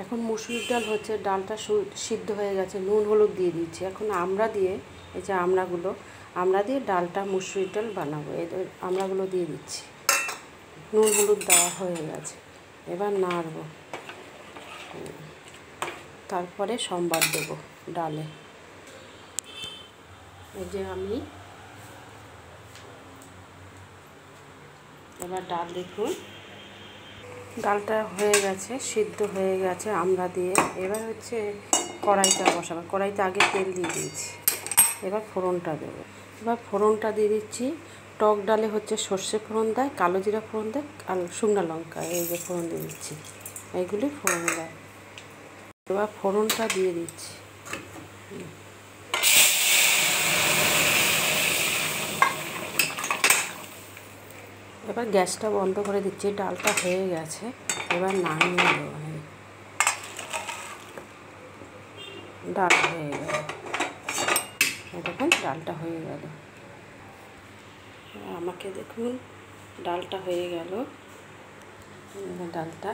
এখন মুসুরির ডাল হচ্ছে, ডালটা সিদ্ধ হয়ে গেছে, নুন হলুদ দিয়ে দিচ্ছি। এখন আমরা দিয়ে, এই যে আমরা দিয়ে ডালটা মুসুরির ডাল বানাবো। এই আমড়াগুলো দিয়ে দিচ্ছি, নুন হলুদ দেওয়া হয়ে গেছে। এবার নাড়ব, তারপরে সম্বার দেবো ডালে। এই যে আমি এবার ডাল দেখুন, ডালটা হয়ে গেছে, সিদ্ধ হয়ে গেছে আমরা দিয়ে। এবার হচ্ছে কড়াইটা বসাবো। কড়াইতে আগে তেল দিয়ে দিয়েছি, এবার ফোড়নটা দেবো। এবার ফোড়নটা দিয়ে দিচ্ছি। টক ডালে হচ্ছে সর্ষে ফোড়ন দেয়, কালো জিরা ফোড়ন দেয়, আর শুকনো লঙ্কা, এই যে ফোড়ন দিয়ে দিচ্ছি, এইগুলি ফোড়ন দেয়। এবার ফোড়নটা দিয়ে দিচ্ছি। এবার গ্যাসটা বন্ধ করে দিচ্ছি, ডালটা হয়ে গেছে। এবার নামিয়ে দেবো। ডাল হয়ে গেল, দেখুন ডালটা হয়ে গেল। আমাকে দেখুন ডালটা হয়ে গেল, ডালটা